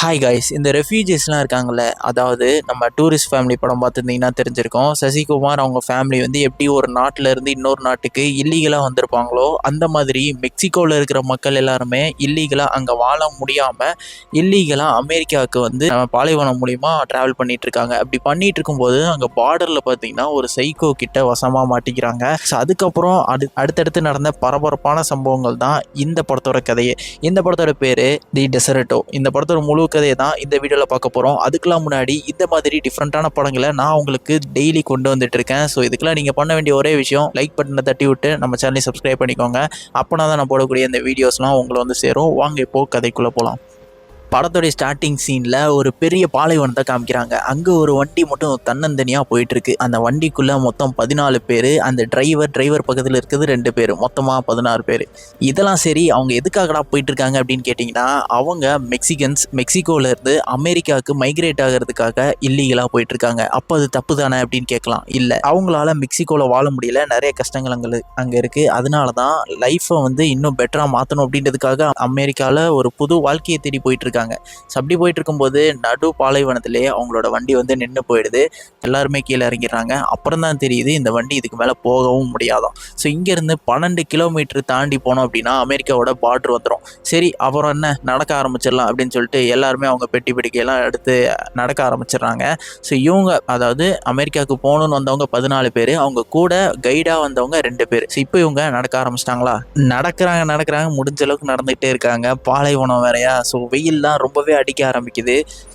Hi guys, இந்த ரெஃப்யூஜிஸ்லாம் இருக்காங்கல்ல, அதாவது நம்ம டூரிஸ்ட் ஃபேமிலி படம் பார்த்துருந்தீங்கன்னா தெரிஞ்சிருக்கும். சசிகுமார் அவங்க ஃபேமிலி வந்து எப்படி ஒரு நாட்டில் இருந்து இன்னொரு நாட்டுக்கு இல்லீகலாக வந்திருப்பாங்களோ, அந்த மாதிரி மெக்சிகோவில் இருக்கிற மக்கள் எல்லாருமே இல்லீகலாக அங்கே வாழ முடியாமல் இல்லீகலாக அமெரிக்காவுக்கு வந்து பாலைவனம் மூலிமா ட்ராவல் பண்ணிட்டு இருக்காங்க. அப்படி பண்ணிட்டு இருக்கும்போது அங்கே பார்டரில் பார்த்தீங்கன்னா ஒரு சைக்கோ கிட்ட வசமாக மாட்டிக்கிறாங்க. ஸோ அதுக்கப்புறம் அடுத்தடுத்து நடந்த பரபரப்பான சம்பவங்கள் தான் இந்த படத்தோட கதையே. இந்த படத்தோட பேர் தி டெசர்டோ. இந்த படத்தோட முழு கதையை தான் இந்த வீடியோவில் பார்க்க போகிறோம். அதுக்கெல்லாம் முன்னாடி இந்த மாதிரி டிஃப்ரெண்ட்டான படங்களை நான் உங்களுக்கு டெய்லி கொண்டு வந்துட்டு இருக்கேன். ஸோ இதுக்கெல்லாம் நீங்கள் பண்ண வேண்டிய ஒரே விஷயம், லைக் பட்டனை தட்டி விட்டு நம்ம சேனலை சப்ஸ்கிரைப் பண்ணிக்கோங்க. அப்போனா தான் நான் போடக்கூடிய இந்த வீடியோஸ்லாம் உங்களை வந்து சேரும். வாங்க இப்போது கதைக்குள்ளே போகலாம். படத்தோடைய ஸ்டார்டிங் சீனில் ஒரு பெரிய பாலைவனத்தை காமிக்கிறாங்க. அங்கே ஒரு வண்டி மட்டும் தன்னந்தனியாக போயிட்டுருக்கு. அந்த வண்டிக்குள்ளே மொத்தம் 14 பேர். அந்த டிரைவர் பக்கத்தில் இருக்கிறது 2 பேர், மொத்தமாக 16 பேர். இதெல்லாம் சரி, அவங்க எதுக்காகடா போயிட்டுருக்காங்க அப்படின்னு கேட்டிங்கன்னா, அவங்க மெக்சிகோவிலேருந்து அமெரிக்காவுக்கு மைக்ரேட் ஆகிறதுக்காக இல்லீகலாக போயிட்டுருக்காங்க. அப்போ அது தப்பு தானே அப்படின்னு கேட்கலாம். இல்லை, அவங்களால மெக்சிகோவில் வாழ முடியல, நிறைய கஷ்டங்கள் அங்கே இருக்குது. அதனால தான் லைஃப்பை வந்து இன்னும் பெட்டராக மாற்றணும் அப்படின்றதுக்காக அமெரிக்காவில் ஒரு புது வாழ்க்கையை தேடி போயிட்டுருக்காங்க. ஸோ அப்படி போயிட்டு இருக்கும்போது நடு பாலைவனத்திலே அவங்களோட வண்டி வந்து நின்று போயிடுது. எல்லாருமே கீழே இறங்கிடுறாங்க. அப்புறம் தான் தெரியுது இந்த வண்டி இதுக்கு மேலே போகவும் முடியாதான். ஸோ இங்கேருந்து 12 கிலோமீட்டர் தாண்டி போனோம் அப்படின்னா அமெரிக்காவோட பார்டர் வந்துடும். சரி, அப்புறம் என்ன, நடக்க ஆரம்பிச்சிடலாம் அப்படின்னு சொல்லிட்டு எல்லாருமே அவங்க பெட்டி பிடிக்கையெல்லாம் எடுத்து நடக்க ஆரம்பிச்சிடுறாங்க. ஸோ இவங்க, அதாவது அமெரிக்காவுக்கு போகணுன்னு வந்தவங்க 14 பேர், அவங்க கூட கைடாக வந்தவங்க 2 பேர். ஸோ இப்போ இவங்க நடக்க ஆரம்பிச்சிட்டாங்களா? நடக்கிறாங்க, முடிஞ்ச அளவுக்கு நடந்துகிட்டே இருக்காங்க. பாலைவனம் வேறையா, ஸோ வெயில்லாம் ரொம்பவே அடிக்க ஆரம்பிக்குது.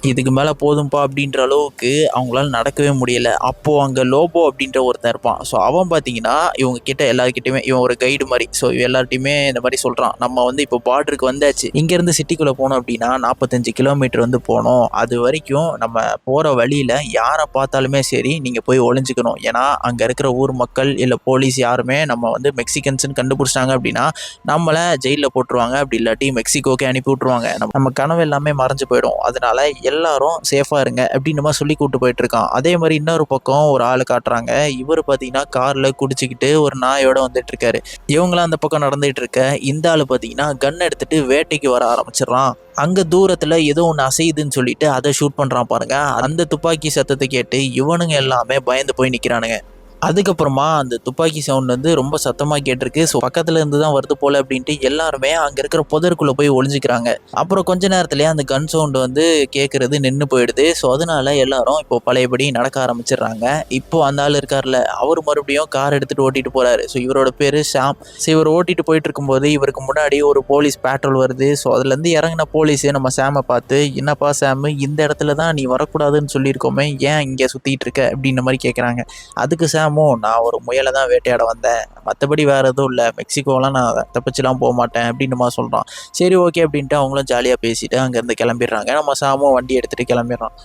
இதுக்கு மேலே போதும்பா அப்படின்ற அளவுக்கு அவங்களால நடக்கவே முடியல. அப்போது அங்கே லோபோ அப்படின்ற ஒருத்தன் இருப்பான். ஸோ அவன் பார்த்தீங்கன்னா இவங்க கிட்ட எல்லாருக்கிட்டையுமே, இவன் ஒரு கைடு மாதிரி, ஸோ எல்லார்ட்டையுமே இந்த மாதிரி சொல்கிறான், நம்ம வந்து இப்போ பார்டருக்கு வந்தாச்சு, இங்கேருந்து சிட்டிக்குள்ளே போனோம் அப்படின்னா 45 கிலோமீட்டர் வந்து போனோம். அது வரைக்கும் நம்ம போகிற வழியில் யாரை பார்த்தாலுமே சரி நீங்கள் போய் ஒளிஞ்சிக்கணும். ஏன்னா அங்கே இருக்கிற ஊர் மக்கள் இல்லை போலீஸ் யாருமே நம்ம வந்து மெக்சிகன்ஸ்ன்னு கண்டுபிடிச்சிட்டாங்க அப்படின்னா நம்மளை ஜெயிலில் போட்டுருவாங்க. அப்படி இல்லாட்டி மெக்சிகோக்கே அனுப்பி விட்ருவாங்க. நம்ம கனவு எல்லாமே மறைஞ்சு போயிடும். அதனால எல்லாரும் சேஃபாக இருங்க அப்படின்னு நம்ம சொல்லி கூப்பிட்டு போயிட்டு இருக்கான். அதே மாதிரி இன்னொரு பக்கம் ஒரு ஆள் காட்டுறாங்க. இவர் பார்த்தீங்கன்னா காரில் குடிச்சிக்கிட்டு ஒரு நாயோட வந்துட்டு இருக்காரு. இவங்களாம் அந்த பக்கம் நடந்துகிட்டு இருக்க இந்த ஆள் பார்த்தீங்கன்னா கன் எடுத்துட்டு வேட்டைக்கு வர ஆரம்பிச்சிடறான். அங்கே தூரத்தில் ஏதோ ஒன்று அசையுதுன்னு சொல்லிட்டு அதை ஷூட் பண்ணுறான் பாருங்க. அந்த துப்பாக்கி சத்தத்தை கேட்டு இவனுங்க எல்லாமே பயந்து போய் நிற்கிறானுங்க. அதுக்கப்புறமா அந்த துப்பாக்கி சவுண்ட் வந்து ரொம்ப சத்தமாக கேட்டிருக்கு. ஸோ பக்கத்தில் இருந்து தான் வருது போல் அப்படின்ட்டு எல்லாருமே அங்கே இருக்கிற புதருக்குள்ளே போய் ஒளிஞ்சிக்கிறாங்க. அப்புறம் கொஞ்ச நேரத்துலேயே அந்த கன் சவுண்டு வந்து கேட்குறது நின்று போயிடுது. ஸோ அதனால எல்லாரும் இப்போ பழையபடி நடக்க ஆரம்பிச்சிடுறாங்க. இப்போ அந்த ஆள் இருக்கார்ல, அவர் மறுபடியும் கார் எடுத்துகிட்டு ஓட்டிகிட்டு போகிறாரு. ஸோ இவரோட பேர் ஷாம். ஸோ இவர் ஓட்டிகிட்டு போயிட்டு இருக்கும்போது இவருக்கு முன்னாடி ஒரு போலீஸ் பேட்ரோல் வருது. ஸோ அதுலேருந்து இறங்கின போலீஸு நம்ம சாமை பார்த்து, என்னப்பா சாமு, இந்த இடத்துல தான் நீ வரக்கூடாதுன்னு சொல்லியிருக்கோமே, ஏன் இங்கே சுற்றிட்டு இருக்க அப்படின்ற மாதிரி கேட்குறாங்க. அதுக்கு சாம், நான் ஒரு முயலை தான் வேட்டையாட வந்தேன், மற்றபடி வேறு எதுவும் இல்லை, மெக்சிகோலாம் நான் தப்பிச்சுலாம் போக மாட்டேன் அப்படின்னு மாதிரி சொல்கிறான். சரி, ஓகே அப்படின்ட்டு அவங்களும் ஜாலியாக பேசிட்டு அங்கேருந்து கிளம்பிடுறாங்க. நம்ம சாமும் வண்டி எடுத்துகிட்டு கிளம்பிடுறான்.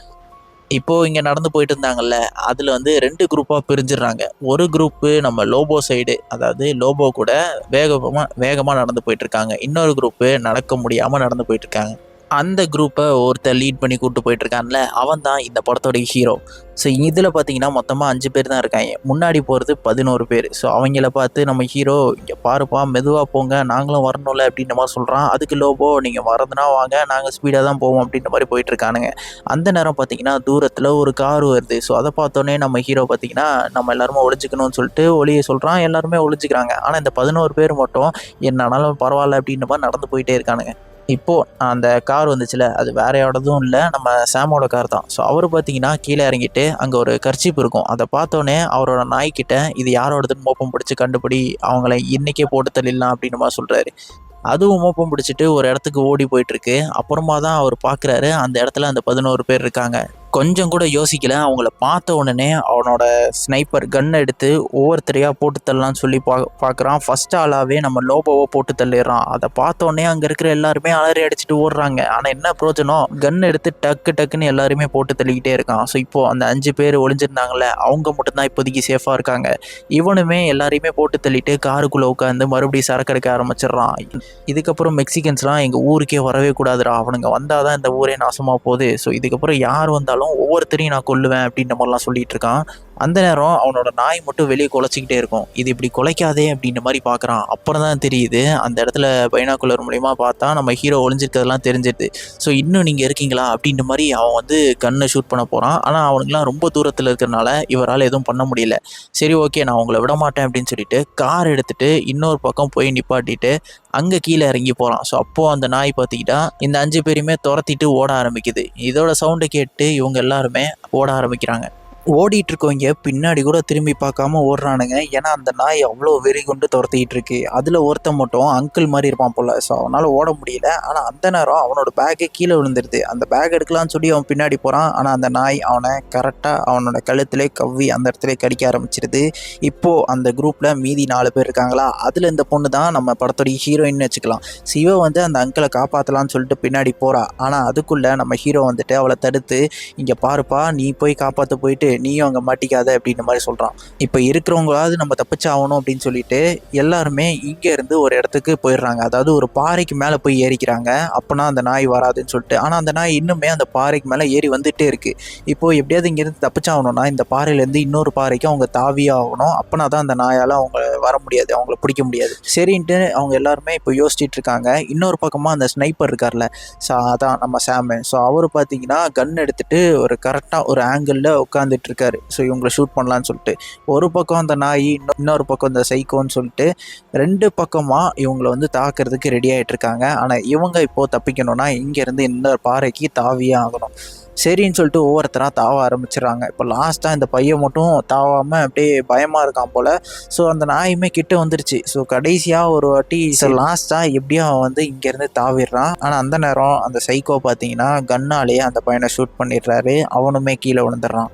இப்போது இங்கே நடந்து போயிட்டு இருந்தாங்கல்ல, அதில் வந்து 2 குரூப்பாக பிரிஞ்சிடுறாங்க. ஒரு குரூப்பு நம்ம லோபோ சைடு, அதாவது லோபோ கூட வேகமாக நடந்து போயிட்டுருக்காங்க. இன்னொரு குரூப்பு நடக்க முடியாமல் நடந்து போயிட்டுருக்காங்க. அந்த குரூப்பை ஒருத்தர் லீட் பண்ணி கூப்பிட்டு போயிட்டுருக்கான்ல, அவன் தான் இந்த படத்தோடைய ஹீரோ. ஸோ இதில் பார்த்தீங்கன்னா மொத்தமாக 5 பேர் தான் இருக்காங்க. முன்னாடி போகிறது 11 பேர். ஸோ அவங்கள பார்த்து நம்ம ஹீரோ, இங்கே பாருப்பா, மெதுவாக போங்க, நாங்களும் வரணும்ல அப்படின்ற மாதிரி சொல்கிறான். அதுக்கு லோபோ, நீங்கள் வரதுனா வாங்க, நாங்கள் ஸ்பீடாக தான் போவோம் அப்படின்ற மாதிரி போயிட்டுருக்கானுங்க. அந்த நேரம் பார்த்தீங்கன்னா தூரத்தில் ஒரு கார் வருது. ஸோ அதை பார்த்தோன்னே நம்ம ஹீரோ பார்த்தீங்கன்னா நம்ம எல்லாருமே ஒழிஞ்சிக்கணும்னு சொல்லிட்டு ஒளியை சொல்கிறான். எல்லாருமே ஒழிஞ்சிக்கிறாங்க. ஆனால் இந்த 11 பேர் மட்டும் என்னாலும் பரவாயில்ல அப்படின்ற மாதிரி நடந்து போயிட்டே இருக்கானுங்க. இப்போது அந்த கார் வந்துச்சுல, அது வேற யாரோடதும் இல்லை, நம்ம சாமோட கார் தான். ஸோ அவர் பார்த்தீங்கன்னா கீழே இறங்கிட்டு அங்கே ஒரு கர்ச்சீப் இருக்கும். அதை பார்த்தோன்னே அவரோட நாய்க்கிட்ட இது யாரோடதுன்னு மோப்பம் பிடிச்சி கண்டுபிடி, அவங்கள இன்றைக்கே போட்டு தள்ளிடலாம் அப்படின்னு மாதிரி சொல்கிறாரு. அதுவும் மோப்பம் பிடிச்சிட்டு ஒரு இடத்துக்கு ஓடி போயிட்டுருக்கு. அப்புறமா தான் அவர் பார்க்குறாரு அந்த இடத்துல அந்த 11 பேர் இருக்காங்க. கொஞ்சம் கூட யோசிக்கல. அவங்கள பார்த்த உடனே அவனோட ஸ்னைப்பர் கன்னை எடுத்து ஒவ்வொருத்தரையாக போட்டு தள்ளலான்னு சொல்லி பார்க்குறான். ஃபஸ்ட் ஆளாகவே நம்ம லோபோவை போட்டு தள்ளிடுறான். அதை பார்த்த உடனே அங்கே இருக்கிற எல்லாருமே அலறி அடிச்சுட்டு ஓடுறாங்க. ஆனால் என்ன பிரயோஜனம், கன் எடுத்து டக்குன்னு எல்லாருமே போட்டு தள்ளிக்கிட்டே இருக்கான். ஸோ இப்போது அந்த 5 பேர் ஒளிஞ்சிருந்தாங்களே, அவங்க மட்டும்தான் இப்போதைக்கு சேஃபாக இருக்காங்க. இவனுமே எல்லாரையுமே போட்டு தள்ளிட்டு காருக்குள்ளே உட்காந்து மறுபடியும் சரக்கு எடுக்க ஆரம்பிச்சிடுறான். இதுக்கப்புறம் மெக்சிகன்ஸ்லாம் எங்கள் ஊருக்கே வரவே கூடாதுடா, அவனுங்க வந்தால் தான் இந்த ஊரே நாசமாக போகுது. ஸோ இதுக்கப்புறம் யார் வந்தாலும் ஒவ்வொருத்தரையும் நான் கொல்லுவேன் அப்படின்ற மாதிரிலாம் சொல்லிட்டு இருக்கான். அந்த நேரம் அவனோட நாய் மட்டும் வெளியே குலைச்சிக்கிட்டே இருக்கும். இது இப்படி குலைக்காதே அப்படின்ற மாதிரி பார்க்குறான். அப்புறம் தான் தெரியுது, அந்த இடத்துல பைனாக்குலர் மூலிமா பார்த்தா நம்ம ஹீரோ ஒளிஞ்சிருக்கிறதுலாம் தெரிஞ்சிருது. ஸோ இன்னும் நீங்கள் இருக்கீங்களா அப்படின்ற மாதிரி அவன் வந்து கன்னை ஷூட் பண்ண போகிறான். ஆனால் அவனுக்குலாம் ரொம்ப தூரத்தில் இருக்கிறனால இவரால் எதுவும் பண்ண முடியல. சரி ஓகே, நான் உங்களை விட மாட்டேன் அப்படின்னு சொல்லிட்டு கார் எடுத்துகிட்டு இன்னொரு பக்கம் போய் நிப்பாட்டிட்டு அங்கே கீழே இறங்கி போகிறான். ஸோ அப்போது அந்த நாய் பார்த்திக்கிட்டா இந்த 5 பேரையுமே துரத்திட்டு ஓட ஆரம்பிக்குது. இதோட சவுண்டை கேட்டு இவங்க எல்லாருமே ஓட ஆரம்பிக்கிறாங்க. ஓடிட்டு இருக்கவங்க பின்னாடி கூட திரும்பி பார்க்காம ஓடுறானுங்க. ஏன்னா அந்த நாய் அவ்வளோ வெறி கொண்டு துரத்திக்கிட்டு இருக்கு. அதில் ஒருத்தன் மட்டும் அங்கிள் மாதிரி இருப்பான் போல். ஸோ அவனால் ஓட முடியல. ஆனால் அந்த நேரம் அவனோட பேக்கே கீழே விழுந்துருது. அந்த பேக் எடுக்கலான்னு சொல்லி அவன் பின்னாடி போகிறான். ஆனால் அந்த நாய் அவனை கரெக்டாக அவனோட கழுத்திலே கவ்வி அந்த இடத்துல கடிக்க ஆரம்பிச்சிருது. இப்போது அந்த குரூப்பில் மீதி 4 பேர் இருக்காங்களா, அதில் இந்த பொண்ணு தான் நம்ம படத்தோடைய ஹீரோயின்னு வச்சுக்கலாம். சிவா வந்து அந்த அங்கிளை காப்பாற்றலான்னு சொல்லிட்டு பின்னாடி போகிறா. ஆனால் அதுக்குள்ளே நம்ம ஹீரோ வந்துட்டு அவளை தடுத்து, இங்கே பாருப்பா, நீ போய் காப்பாற்ற போயிட்டு நீயும் அங்கே மாட்டிக்காத அப்படின்ற மாதிரி சொல்கிறான். இப்போ இருக்கிறவங்களாவது நம்ம தப்பிச்சாகணும் அப்படின்னு சொல்லிட்டு எல்லாருமே இங்கேருந்து ஒரு இடத்துக்கு போயிடுறாங்க. அதாவது ஒரு பாறைக்கு மேலே போய் ஏறிக்கிறாங்க. அப்போனா அந்த நாய் வராதுன்னு சொல்லிட்டு. ஆனால் அந்த நாய் இன்னுமே அந்த பாறைக்கு மேலே ஏறி வந்துகிட்டே இருக்குது. இப்போது எப்படியாவது இங்கேருந்து தப்பிச்சாகணும்னா இந்த பாறையிலேருந்து இன்னொரு பாறைக்கு அவங்க தாவியே ஆகணும். அப்போனா தான் அந்த நாயால் அவங்க வர முடியாது, அவங்கள பிடிக்க முடியாது. சரின்ட்டு அவங்க எல்லாருமே இப்போ யோசிச்சுட்டு இருக்காங்க. இன்னொரு பக்கமாக அந்த ஸ்னைப்பர் இருக்கார்ல, ஸோ அதான் நம்ம சாமு. ஸோ அவர் பார்த்தீங்கன்னா கன் எடுத்துகிட்டு ஒரு கரெக்டாக ஒரு ஆங்கிளில் உட்காந்துட்டு இருக்காரு. ஸோ இவங்களை ஷூட் பண்ணலான்னு சொல்லிட்டு ஒரு பக்கம் அந்த நாய், இன்னொரு பக்கம் இந்த சைக்கோன்னு சொல்லிட்டு 2 பக்கமாக இவங்களை வந்து தாக்குறதுக்கு ரெடி ஆகிட்டு இருக்காங்க. ஆனால் இவங்க இப்போது தப்பிக்கணும்னா இங்கேருந்து இந்த பாறைக்கு தாவியே ஆகணும். சரின்னு சொல்லிட்டு ஒவ்வொருத்தராக தாவ ஆரம்பிச்சிடுறாங்க. இப்போ லாஸ்ட்டாக இந்த பையன் மட்டும் தாவாமல் அப்படியே பயமாக இருக்கான் போல். ஸோ அந்த நாயுமே கிட்ட வந்துருச்சு. ஸோ கடைசியாக ஒரு வாட்டி லாஸ்ட்டாக எப்படியும் அவன் வந்து இங்கேருந்து தாவிடுறான். ஆனால் அந்த நேரம் அந்த சைக்கோ பார்த்தீங்கன்னா கன்னாலேயே அந்த பையனை ஷூட் பண்ணிடுறாரு. அவனுமே கீழே விழுந்துடுறான்.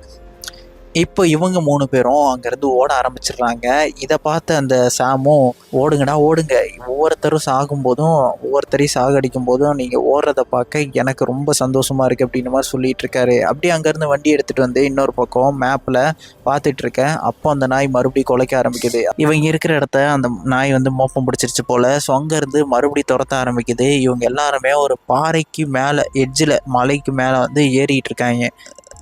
இப்போ இவங்க 3 பேரும் அங்கேருந்து ஓட ஆரம்பிச்சிடுறாங்க. இதை பார்த்து அந்த சாமும், ஓடுங்கடா ஓடுங்க, ஒவ்வொருத்தரும் சாகும்போதும் ஒவ்வொருத்தரையும் சாகடிக்கும் போதும் நீங்கள் ஓடுறத பார்க்க எனக்கு ரொம்ப சந்தோஷமாக இருக்குது அப்படின்ற மாதிரி சொல்லிகிட்டு இருக்காரு. அப்படியே அங்கேருந்து வண்டி எடுத்துகிட்டு வந்து இன்னொரு பக்கம் மேப்பில் பார்த்துட்டு இருக்கேன். அப்போ அந்த நாய் மறுபடியும் குலைக்க ஆரம்பிக்குது. இவங்க இருக்கிற இடத்த அந்த நாய் வந்து மோப்பம் பிடிச்சிருச்சு போல். ஸோ அங்கேருந்து மறுபடியும் துரத்த ஆரம்பிக்குது. இவங்க எல்லாருமே ஒரு பாறைக்கு மேலே, எட்ஜில் மலைக்கு மேலே வந்து ஏறிட்டு இருக்காங்க.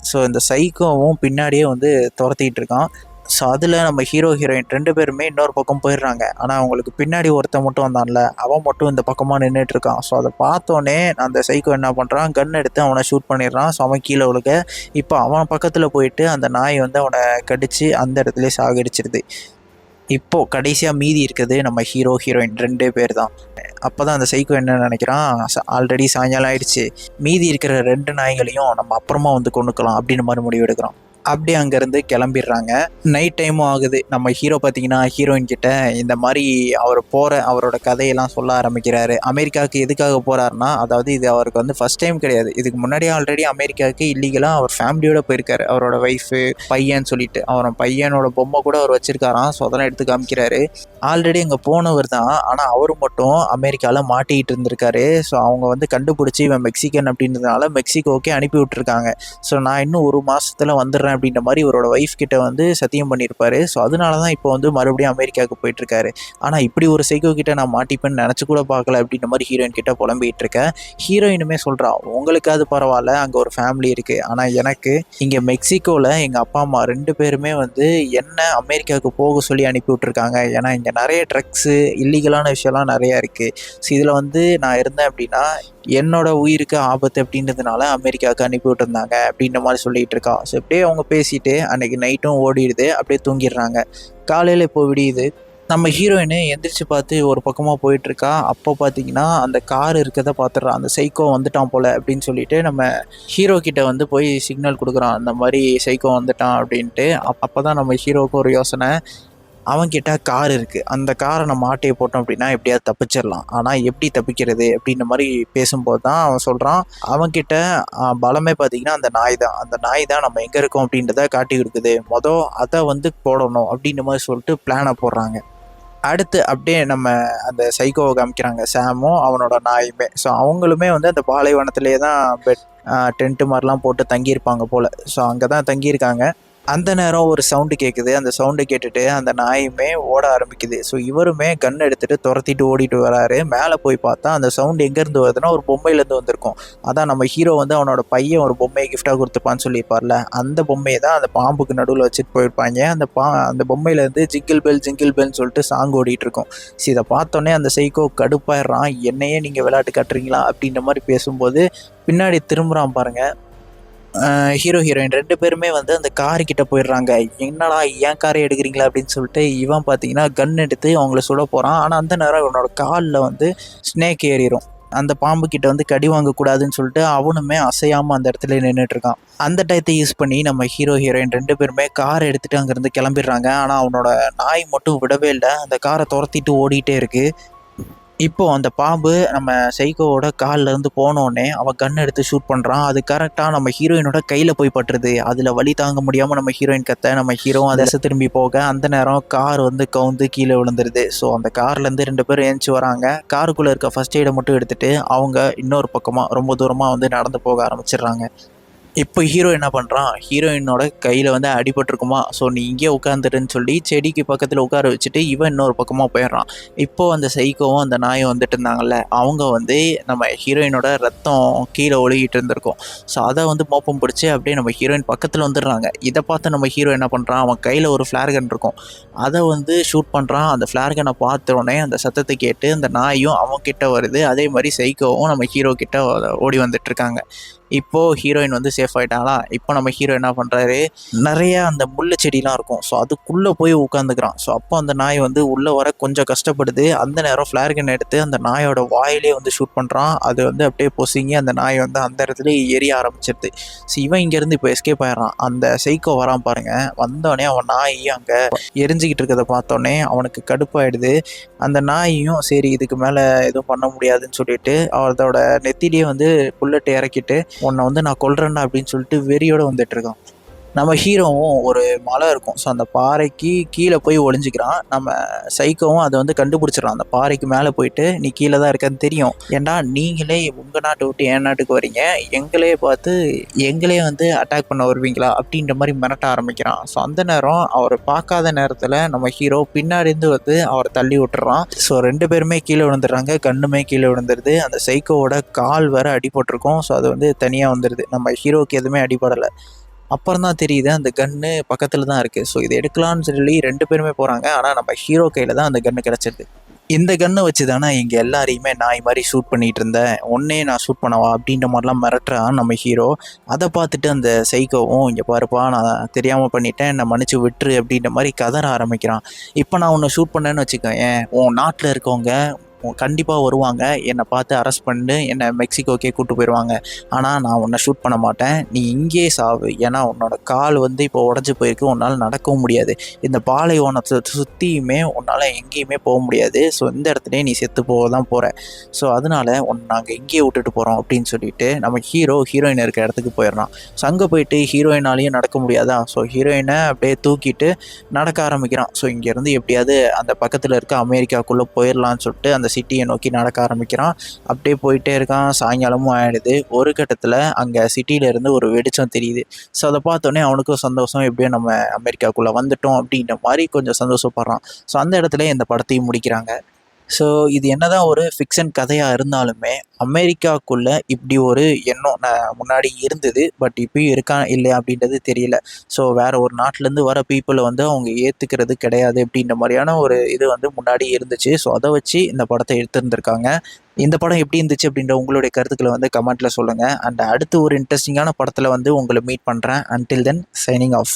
ஸோ இந்த சைக்கோவும் பின்னாடியே வந்து துரத்திக்கிட்டு இருக்கான். ஸோ அதில் நம்ம ஹீரோயின் 2 பேருமே இன்னொரு பக்கம் போயிடுறாங்க. ஆனால் அவங்களுக்கு பின்னாடி ஒருத்தன் மட்டும் வந்தான்ல, அவன் மட்டும் இந்த பக்கமாக நின்றுட்டு இருக்கான். ஸோ அதை பார்த்தோன்னே அந்த சைக்கோ என்ன பண்ணுறான், கன் எடுத்து அவனை ஷூட் பண்ணிடுறான். ஸோ அவன் கீழே விழுக இப்போ அவன் பக்கத்தில் போயிட்டு அந்த நாய் வந்து அவனை கடித்து அந்த இடத்துல சாகடிச்சிருது. இப்போது கடைசியாக மீதி இருக்குது நம்ம ஹீரோயின் 2 பேர் தான். அப்போ தான் அந்த சைக்கோ என்ன நினைக்கிறான், ஆல்ரெடி சாயங்காலம் ஆயிடுச்சு, மீதி இருக்கிற 2 நாய்களையும் நம்ம அப்புறமா வந்து கொண்டுக்கலாம் அப்படின்னு மாதிரி முடிவு எடுக்கிறான். அப்படியே அங்கேருந்து கிளம்பிடுறாங்க. நைட் டைமும் ஆகுது. நம்ம ஹீரோ பார்த்தீங்கன்னா ஹீரோயின் கிட்ட இந்த மாதிரி அவரோட கதையெல்லாம் சொல்ல ஆரம்பிக்கிறாரு. அமெரிக்காவுக்கு எதுக்காக போகிறாருன்னா, அதாவது இது அவருக்கு வந்து ஃபஸ்ட் டைம் கிடையாது. இதுக்கு முன்னாடியே ஆல்ரெடி அமெரிக்காவுக்கு இல்லீகலாக அவர் ஃபேமிலியோடு போயிருக்காரு. அவரோட ஒய்ஃபு, பையன் சொல்லிட்டு அவரோட பையனோட பொம்மை கூட அவர் வச்சுருக்காராம். ஸோ அதெல்லாம் எடுத்து காமிக்கிறாரு. ஆல்ரெடி அங்கே போனவர் தான், ஆனால் அவர் மட்டும் அமெரிக்காவில் மாட்டிக்கிட்டு இருந்திருக்காரு. ஸோ அவங்க வந்து கண்டுபிடிச்சி இவன் மெக்சிகன் அப்படின்றதுனால மெக்சிகோக்கே அனுப்பி விட்டுருக்காங்க. ஸோ நான் இன்னும் 1 மாதத்தில் வந்துடுறேன் அப்படின்ற மாதிரி இவரோட ஒய்ஃப் கிட்ட வந்து சத்தியம் பண்ணியிருப்பாரு. ஸோ அதனால தான் இப்போ வந்து மறுபடியும் அமெரிக்காவுக்கு போயிட்டுருக்காரு. ஆனால் இப்படி ஒரு சைக்கோ கிட்ட நான் மாட்டிப்பேன்னு நினச்சி கூட பார்க்கல அப்படின்ற மாதிரி ஹீரோயின் கிட்ட புலம்பிகிட்டு இருக்கேன். ஹீரோயினுமே சொல்கிறா, உங்களுக்காவது பரவாயில்ல, அங்கே ஒரு ஃபேமிலி இருக்குது. ஆனால் எனக்கு இங்கே மெக்சிகோவில் எங்கள் அப்பா அம்மா 2 பேருமே வந்து என்ன அமெரிக்காவுக்கு போக சொல்லி அனுப்பி விட்ருக்காங்க. ஏன்னா இங்கே நிறைய ட்ரக்ஸு, இல்லீகலான விஷயம்லாம் நிறையா இருக்குது. ஸோ இதில் வந்து நான் இருந்தேன் அப்படின்னா என்னோட உயிருக்கு ஆபத்து அப்படின்றதுனால அமெரிக்காவுக்கு அனுப்பி விட்டுருந்தாங்க அப்படின்ற மாதிரி சொல்லிகிட்டு இருக்கா. ஸோ அப்படியே அவங்க பேசிட்டு அன்றைக்கி நைட்டும் ஓடிடுது. அப்படியே தூங்கிடுறாங்க. காலையில் இப்போ விடியுது. நம்ம ஹீரோயின் எந்திரிச்சு பார்த்து ஒரு பக்கமாக போயிட்டுருக்கா. அப்போ பார்த்தீங்கன்னா அந்த கார் இருக்கிறத பார்த்துட்றான். அந்த சைக்கோ வந்துட்டான் போல் அப்படின்னு சொல்லிட்டு நம்ம ஹீரோ கிட்ட வந்து போய் சிக்னல் கொடுக்குறான், அந்த மாதிரி சைக்கோ வந்துட்டான் அப்படின்ட்டு. அப்போ தான் நம்ம ஹீரோவுக்கு ஒரு யோசனை, அவன்கிட்ட கார் இருக்குது, அந்த காரை நம்ம ஆட்டையை போட்டோம் அப்படின்னா எப்படியாவது தப்பிச்சிடலாம். ஆனால் எப்படி தப்பிக்கிறது அப்படின்ற மாதிரி பேசும்போது தான் அவன் சொல்கிறான், அவன்கிட்ட பலமே பார்த்திங்கன்னா அந்த நாய் தான் நம்ம எங்கே இருக்கோம் அப்படின்றத காட்டி கொடுக்குது. அதை வந்து போடணும் அப்படின்ற மாதிரி சொல்லிட்டு பிளானை போடுறாங்க. அடுத்து அப்படியே நம்ம அந்த சைக்கோவை காமிக்கிறாங்க, சாமும் அவனோட நாயுமே. ஸோ அவங்களுமே வந்து அந்த பாலைவனத்திலே தான் டென்ட்டு மாதிரிலாம் போட்டு தங்கியிருப்பாங்க போல். ஸோ அங்கே தான் தங்கியிருக்காங்க. அந்த நேரம் ஒரு சவுண்டு கேட்குது. அந்த சவுண்டை கேட்டுட்டு அந்த நாயுமே ஓட ஆரம்பிக்குது. ஸோ இவருமே கன் எடுத்துட்டு தொரத்திட்டு ஓடிட்டு வராரு. மேலே போய் பார்த்தா அந்த சவுண்ட் எங்கேருந்து வருதுன்னா ஒரு பொம்மையிலேருந்து வந்திருக்கும். அதான் நம்ம ஹீரோ வந்து அவனோட பையன் ஒரு பொம்மையை கிஃப்டாக கொடுத்துப்பான்னு சொல்லியிருப்பார்ல, அந்த பொம்மையை தான் அந்த பாம்புக்கு நடுவில் வச்சுட்டு போயிருப்பாங்க. அந்த பொம்மையிலேருந்து ஜிங்கிள் பெல்னு சொல்லிட்டு சாங் ஓடிட்டு இருக்கும். ஸோ இதை பார்த்தோன்னே அந்த சைக்கோ கடுப்பாயிடுறான். என்னையே நீங்கள் விளையாட்டு காட்டுறீங்களா அப்படின்ற மாதிரி பேசும்போது பின்னாடி திரும்புகிறான் பாருங்க. ஹீரோ ஹீரோயின் 2 பேருமே வந்து அந்த காருக்கிட்ட போயிடுறாங்க. என்னடா ஏன் காரை எடுக்கிறீங்களா அப்படின்னு சொல்லிட்டு இவன் பார்த்தீங்கன்னா கன் எடுத்து அவங்கள சுட போகிறான். ஆனால் அந்த நேரம் இவனோட காலில் வந்து ஸ்னேக் ஏறிடும். அந்த பாம்பு கிட்ட வந்து கடி வாங்கக்கூடாதுன்னு சொல்லிட்டு அவனுமே அசையாமல் அந்த இடத்துல நின்றுட்டு இருக்கான். அந்த டயத்தை யூஸ் பண்ணி நம்ம ஹீரோ ஹீரோயின் 2 பேருமே காரை எடுத்துகிட்டு அங்கேருந்து கிளம்பிடுறாங்க. ஆனால் அவனோட நாய் மட்டும் விடவே இல்லை. அந்த காரை துரத்திட்டு ஓடிட்டே இருக்கு. இப்போ அந்த பாம்பு நம்ம சைக்கோவோட காலில் இருந்து போனோடனே அவன் கன் எடுத்து ஷூட் பண்ணுறான். அது கரெக்டாக நம்ம ஹீரோயினோட கையில் போய் பட்டுருது. அதில் வலி தாங்க முடியாமல் நம்ம ஹீரோயின் கத்த, நம்ம ஹீரோவும் அதை திரும்பி போக அந்த நேரம் கார் வந்து கவுந்து கீழே விழுந்துருது. ஸோ அந்த கார்லேருந்து 2 பேரும் ஏஞ்சி வராங்க. காருக்குள்ளே இருக்க ஃபர்ஸ்ட் எய்டை மட்டும் எடுத்துகிட்டு அவங்க இன்னொரு பக்கமாக ரொம்ப தூரமாக வந்து நடந்து போக ஆரம்பிச்சிடுறாங்க. இப்போ ஹீரோ என்ன பண்ணுறான், ஹீரோயினோட கையில் வந்து அடிபட்டிருக்குமா, ஸோ நீ இங்கே உட்காந்துருன்னு சொல்லி செடிக்கு பக்கத்தில் உட்கார வச்சுட்டு இவன் இன்னொரு பக்கமாக போயிடுறான். இப்போது அந்த சைக்கோவும் அந்த நாயும் வந்துட்டு இருந்தாங்கல்ல, அவங்க வந்து நம்ம ஹீரோயினோட ரத்தம் கீழே ஒழுகிட்டு இருந்திருக்கும். ஸோ அதை வந்து மோப்பம் பிடிச்சி அப்படியே நம்ம ஹீரோயின் பக்கத்தில் வந்துடுறாங்க. இதை பார்த்து நம்ம ஹீரோ என்ன பண்ணுறான், அவன் கையில் ஒரு ஃப்ளேர் கன் இருக்கும், அதை வந்து ஷூட் பண்ணுறான். அந்த ஃப்ளேர் கன்னை பார்த்தோடனே அந்த சத்தத்தை கேட்டு அந்த நாயும் அவன் கிட்ட வருது. அதே மாதிரி சைக்கோவும் நம்ம ஹீரோ கிட்ட ஓடி வந்துட்டு இருக்காங்க. இப்போது ஹீரோயின் வந்து சேஃப் ஆகிட்டாங்களா. இப்போ நம்ம ஹீரோ என்ன பண்ணுறாரு, நிறைய அந்த முள்ளு செடிலாம் இருக்கும், ஸோ அதுக்குள்ளே போய் உட்காந்துக்கிறான். ஸோ அப்போ அந்த நாய் வந்து உள்ளே வர கொஞ்சம் கஷ்டப்படுது. அந்த நேரம் ஃப்ளேர் கன் எடுத்து அந்த நாயோட வாயிலே வந்து ஷூட் பண்ணுறான். அது வந்து அப்படியே பொசுங்கி அந்த நாய் வந்து அந்த இடத்துல எரிய ஆரம்பிச்சிருது. ஸோ இவன் இங்கேருந்து இப்போ எஸ்கேப் ஆயிடுறான். அந்த சைக்கோ வரான் பாருங்கள், வந்தோடனே அவன் நாய் அங்கே எரிஞ்சிக்கிட்டு இருக்கிறத பார்த்தோன்னே அவனுக்கு கடுப்பாயிடுது. அந்த நாயையும் சரி இதுக்கு மேலே எதுவும் பண்ண முடியாதுன்னு சொல்லிட்டு அதோட நெத்திலேயே வந்து புல்லட் இறக்கிட்டு உன்னை வந்து நான் கொல்றேன்டா அப்படின்னு சொல்லிட்டு வெறியோடு வந்துட்டுருக்கான். நம்ம ஹீரோவும் ஒரு மலை இருக்கும், ஸோ அந்த பாறைக்கு கீழே போய் ஒளிஞ்சிக்கிறான். நம்ம சைக்கோவும் அதை வந்து கண்டுபிடிச்சிடறான். அந்த பாறைக்கு மேலே போயிட்டு நீ கீழே தான் இருக்கன்னு தெரியும், ஏன்டா நீங்களே உங்கள் நாட்டை விட்டு என் நாட்டுக்கு வரீங்க, எங்களே பார்த்து எங்களே வந்து அட்டாக் பண்ண வருவீங்களா அப்படின்ற மாதிரி மிரட்ட ஆரம்பிக்கிறான். ஸோ அந்த நேரம் அவர் பார்க்காத நேரத்தில் நம்ம ஹீரோ பின்னாடிருந்து வந்து அவரை தள்ளி விட்டுறான். ஸோ 2 பேருமே கீழே விழுந்துடுறாங்க, கண்ணுமே கீழே விழுந்துருது. அந்த சைக்கோவோட கால் வேற அடிபட்டிருக்கும், ஸோ அது வந்து தனியாக வந்துடுது. நம்ம ஹீரோவுக்கு எதுவுமே அடிபடலை. அப்புறம் தான் தெரியுது அந்த கன்று பக்கத்தில் தான் இருக்குது. ஸோ இதை எடுக்கலான்னு சொல்லி 2 பேருமே போகிறாங்க. ஆனால் நம்ம ஹீரோ கையில் தான் அந்த கன்று கிடச்சிருது. இந்த கன்னை வச்சு தானே இங்கே எல்லாரையுமே நாய் மாதிரி ஷூட் பண்ணிகிட்டு இருந்தேன், ஒன்னே நான் ஷூட் பண்ணவா அப்படின்ற மாதிரிலாம் மிரட்டுறான் நம்ம ஹீரோ. அதை பார்த்துட்டு அந்த சைக்கோவும் இங்கே பாருப்பா நான் தெரியாமல் பண்ணிட்டேன், என்னை மன்னிச்சு விட்டுரு அப்படின்ற மாதிரி கதற ஆரம்பிக்கிறான். இப்போ நான் உன்னை ஷூட் பண்ணேன்னு வச்சுக்கோங்க, உன் நாட்டில் இருக்கவங்க கண்டிப்பாக வருவாங்க, என்னை பார்த்து அரெஸ்ட் பண்ணி என்னை மெக்சிகோக்கே கூப்பிட்டு போயிடுவாங்க. ஆனால் நான் உன்னை ஷூட் பண்ண மாட்டேன், நீ இங்கேயே சாவு, ஏன்னா உன்னோட கால் வந்து இப்போ உடஞ்சி போயிருக்கு, உன்னால் நடக்கவும் முடியாது, இந்த பாலைவனத்தை சுற்றியுமே உன்னால் எங்கேயுமே போக முடியாது, ஸோ இந்த இடத்துலையே நீ செத்து போக தான் போகிற, ஸோ அதனால் உன்னை நாங்கள் இங்கேயே விட்டுட்டு போகிறோம் அப்படின்னு சொல்லிட்டு நம்ம ஹீரோயின் இருக்க இடத்துக்கு போயிடுறான். ஸோ அங்கே போயிட்டு ஹீரோயினாலேயும் நடக்க முடியாதா, ஸோ ஹீரோயினை அப்படியே தூக்கிட்டு நடக்க ஆரம்பிக்கிறான். ஸோ இங்கேருந்து எப்படியாவது அந்த பக்கத்தில் இருக்க அமெரிக்காவுக்குள்ளே போயிடலான்னு சொல்லிட்டு அந்த சிட்டியை நோக்கி நடக்க ஆரம்பிக்கிறான். அப்படியே போயிட்டே இருக்கான். சாயங்காலமும் ஆயிடுது. ஒரு கட்டத்தில் அங்கே சிட்டியிலேருந்து ஒரு வெளிச்சம் தெரியுது. ஸோ அதை பார்த்தோன்னே அவனுக்கும் சந்தோஷம், எப்படியோ நம்ம அமெரிக்காவுக்குள்ளே வந்துட்டோம் அப்படின்ற மாதிரி கொஞ்சம் சந்தோஷப்படுறான். ஸோ அந்த இடத்துல இந்த படத்தையும் முடிக்கிறாங்க. ஸோ இது என்னதான் ஒரு ஃபிக்ஷன் கதையாக இருந்தாலுமே அமெரிக்காவுக்குள்ளே இப்படி ஒரு எண்ணம் முன்னாடி இருந்தது, பட் இப்பயும் இருக்கா இல்லையா அப்படின்றது தெரியல. ஸோ வேறு ஒரு நாட்டிலேருந்து வர பீப்புளை வந்து அவங்க ஏற்றுக்கிறது கிடையாது அப்படின்ற மாதிரியான ஒரு இது வந்து முன்னாடி இருந்துச்சு. ஸோ அதை வச்சு இந்த படத்தை எடுத்துருந்துருக்காங்க. இந்த படம் எப்படி இருந்துச்சு அப்படின்ற உங்களுடைய கருத்துக்களை வந்து கமெண்ட்டில் சொல்லுங்கள். அண்ட் அடுத்து ஒரு இன்ட்ரெஸ்டிங்கான படத்தில் வந்து உங்களை மீட் பண்ணுறேன். Until then signing off.